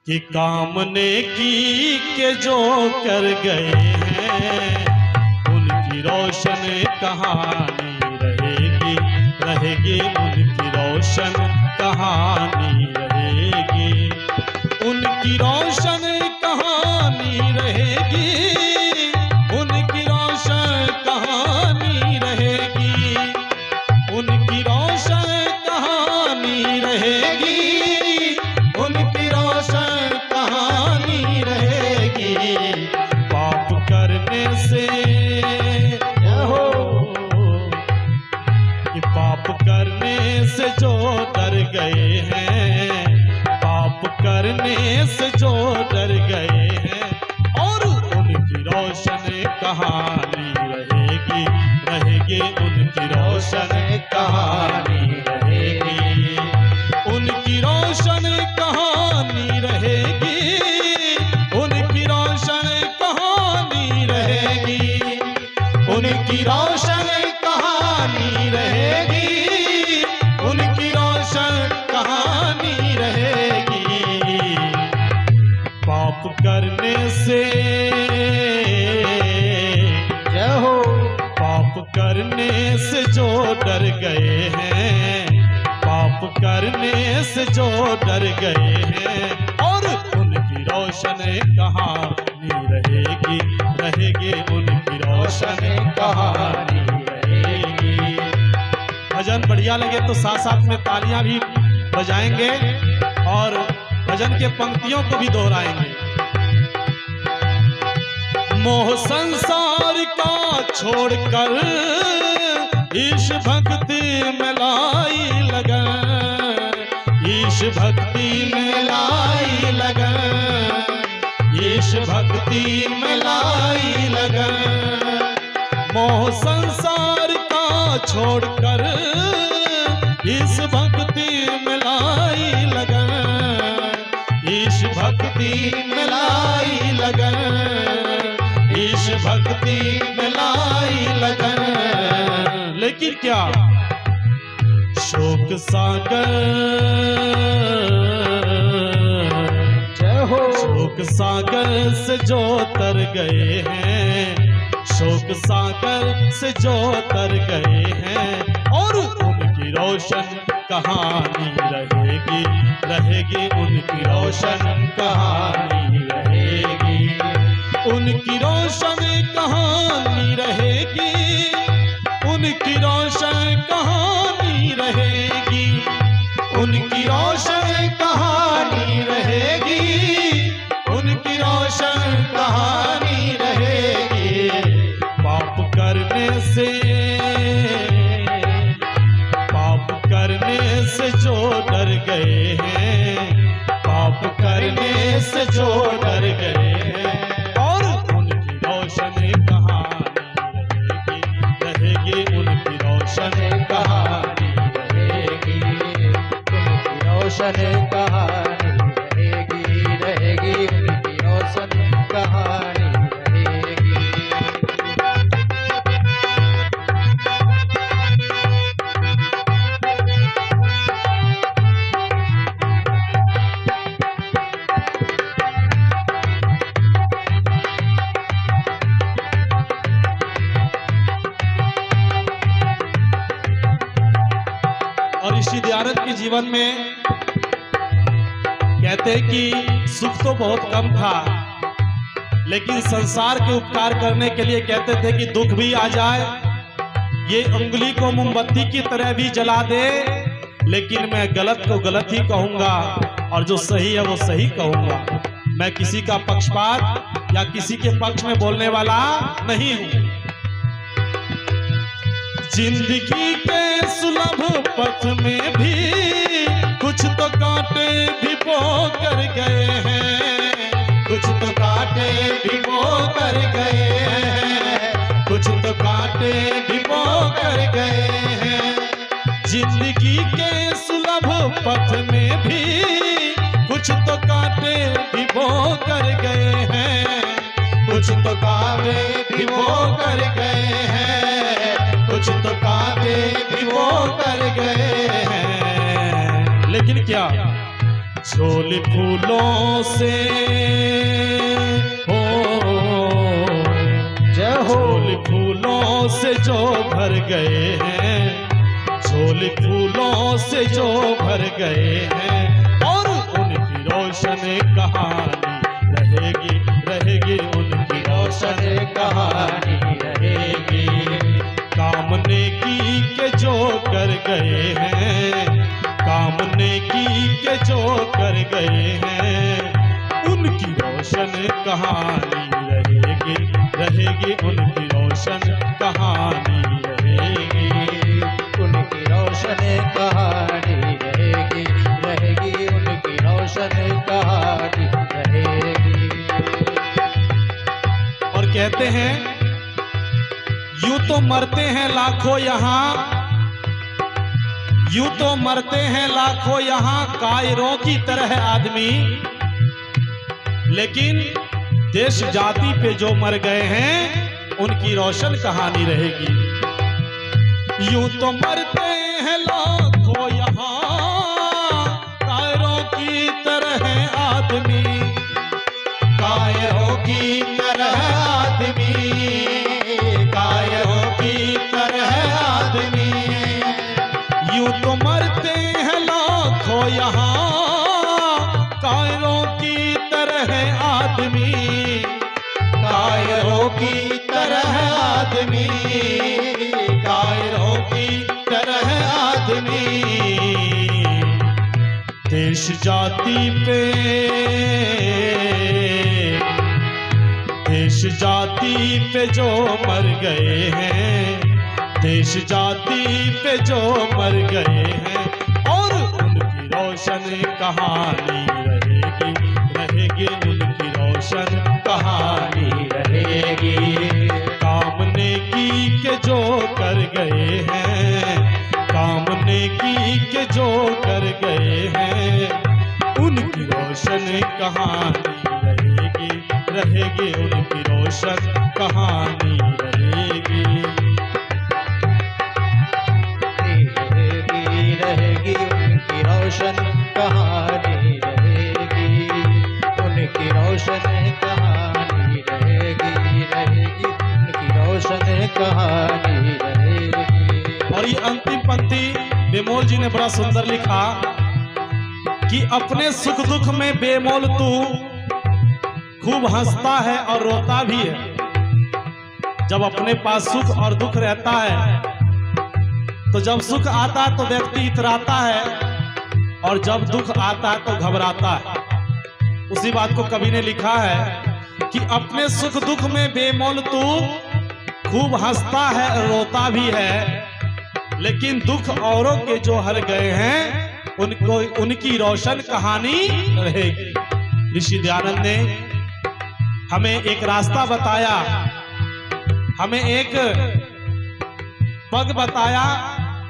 कि काम नेकी के जो कर गए हैं उनकी रोशन कहानी रहेगी, रहेगी उनकी रोशन कहानी रहेगी, उनकी रोशन कहानी रहेगी, उनकी रोशन कहानी रहेगी, उनकी रोशन कहानी रहेगी, उनकी रोशन कहानी रहेगी। पाप करने से हो कि पाप करने से जो डर गए हैं, पाप करने से जो डर गए हैं, और उनकी रोशन कहानी रहेगी, रहेगी उनकी रोशन कहानी रहेगी, उनकी रोशन कहानी रहेगी, उनकी रोशन कहानी रहेगी, उनकी रोशन कहानी रहेगी, उनकी रोशन कहानी रहेगी। पाप करने से जय हो, पाप करने से जो डर गए हैं, पाप करने से जो डर गए हैं, और उनकी रोशन कहानी रहेगी, रहेगी उनकी रोशन कहानी रहेगी। भजन बढ़िया लगे तो साथ साथ में तालियां भी बजाएंगे और भजन के पंक्तियों को भी दोहराएंगे। मोह संसार का छोड़कर ईश भक्ति में लाई लगन, ईश भक्ति में लाई लगन, ईश भक्ति में लाई लगन। मोह संसार का छोड़कर इस भक्ति में लाई लगन, ईश भक्ति में लाई लगन, ईश भक्ति में लाई लगन। लेकिन क्या शोक सागर, जय हो, शोक सागर से जो तर गए हैं, शोक सागर से जो तर गए हैं, और उनकी रोशन कहानी रहेगी, रहेगी उनकी रोशन कहानी रहेगी, उनकी रोशन कहानी रहेगी, उनकी रोशन कहानी रहेगी, उनकी रोशन कहानी रहेगी, उनकी रोशन कहानी रहेगी। पाप करने से, पाप करने से जो डर गए हैं, पाप करने से जो डर गए हैं, और उनकी रोशन कहानी रहेगी, रहेगी उनकी रोशन कहानी रहेगी, उनकी रोशन कहानी रहेगी, रहेगी उनकी रोशन कहानी रहेगी। और ऋषि दयानंद के जीवन में कहते हैं कि सुख तो बहुत कम था, लेकिन संसार के उपकार करने के लिए कहते थे कि दुख भी आ जाए, ये उंगली को मोमबत्ती की तरह भी जला दे, लेकिन मैं गलत को गलत ही कहूंगा और जो सही है वो सही कहूंगा। मैं किसी का पक्षपात या किसी के पक्ष में बोलने वाला नहीं हूं। जिंदगी के सुलभ पथ में भी कुछ तो कांटे भी बो कर गए हैं, कुछ तो कांटे भी बो कर गए हैं, कुछ तो कांटे भी बो कर गए हैं। जिंदगी के सुलभ पथ में भी कुछ तो कांटे भी बो कर गए हैं, कुछ तो कांटे भी बो कर गए हैं, कुछ तो कांटे भी वो कर गए हैं। लेकिन क्या झोली फूलों से हो, झोली फूलों से जो भर गए हैं, झोली फूलों से जो भर गए हैं, और उनकी रोशन कहानी रहेगी, रहेगी उनकी रोशन कहानी रहेगी। काम नेकी के जो कर गए हैं, काम नेकी के जो कर गए हैं, उनकी रोशन कहानी रहेगी, रहेगी उनकी रोशन कहानी रहेगी, उनकी रोशन कहानी रहेगी, रहेगी उनकी रोशन कहानी रहेगी। और कहते हैं यूं तो मरते हैं लाखों यहाँ, यूं तो मरते हैं लाखों यहाँ कायरों की तरह आदमी, लेकिन देश जाति पे जो मर गए हैं उनकी रोशन कहानी रहेगी। यूं तो मरते हैं लाखों यहाँ कायरों की तरह आदमी, कायरों की तरह आदमी, कायरों की तरह आदमी। यूं तो मरते हैं लाखों यहाँ कायरों की तरह आदमी, कायरों की तरह आदमी, कायरों की तरह आदमी। देश जाति पे, देश जाति पे जो मर गए हैं, देश जाति पे जो मर गए हैं, और उनकी रोशन कहानी रहेगी, रहेगी उनकी रोशन कहानी रहेगी। काम नेकी के जो कर गए हैं, काम नेकी के जो कर गए हैं, उनकी रोशन कहानी रहेगी, रहेगी उनकी रोशन कहानी रहेगी, रहेगी, रहेगी उनकी रोशन कहानी रहेगी, उनकी रोशन कहानी रहेगी, रहेगी उनकी रोशन कहानी रहेगी। और ये अंतिम पंक्ति बेमोल जी ने बड़ा सुंदर लिखा कि अपने सुख दुख में बेमोल तू खूब हंसता है और रोता भी है। जब अपने पास सुख और दुख रहता है तो जब सुख आता है तो व्यक्ति इतराता है, और जब दुख आता है तो घबराता है। उसी बात को कवि ने लिखा है कि अपने सुख दुख में बेमोल तू खूब हंसता है रोता भी है, लेकिन दुख औरों के जो हर गए हैं उनको उनकी रोशन कहानी रहेगी। ऋषि दयानंद ने हमें एक रास्ता बताया, हमें एक पग बताया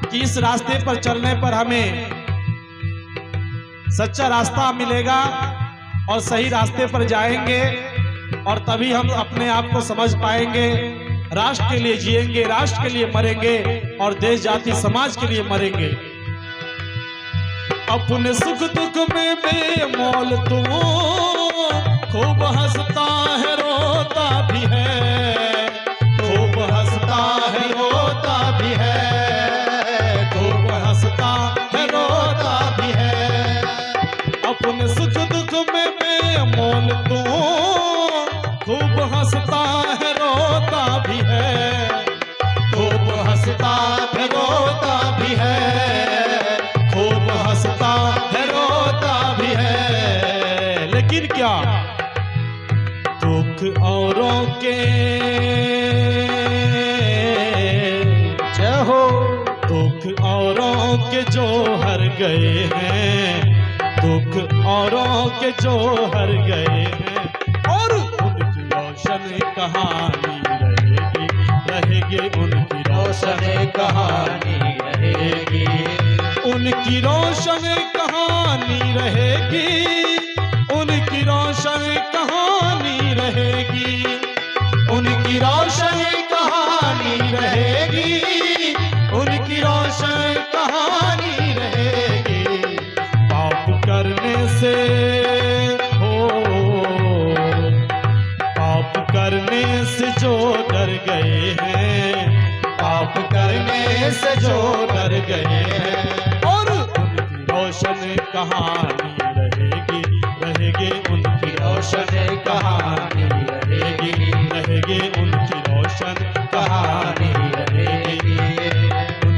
कि इस रास्ते पर चलने पर हमें सच्चा रास्ता मिलेगा और सही रास्ते पर जाएंगे, और तभी हम अपने आप को समझ पाएंगे। राष्ट्र के लिए जिएंगे, राष्ट्र के लिए मरेंगे, और देश जाति समाज के लिए मरेंगे। अपने सुख दुख में बेमोल तू खूब हंसता है रोता भी है, खूब हंसता है रोता भी है, खूब हंसता है रोता भी है। अपने सुख दुख में बेमोल तू खूब हंसता है रोता भी है, खूब हंसता है रोता भी है, खूब हंसता है रोता भी है। लेकिन क्या दुख औरों के जहो, दुख औरों के जो हर गए हैं, दुख औरों के जो हर गए हैं, और उनकी रोशन कहानी रहेगी, रहेगी उनकी रोशन कहानी रहेगी, उनकी रोशन कहानी रहेगी, उनकी रोशन कहानी रहेगी, उनकी रोशन कहानी रहेगी, उनकी रोशन कहानी रहेगी। पाप करने से गए हैं, पाप करने से जो डर गए हैं, और उनकी रोशन कहानी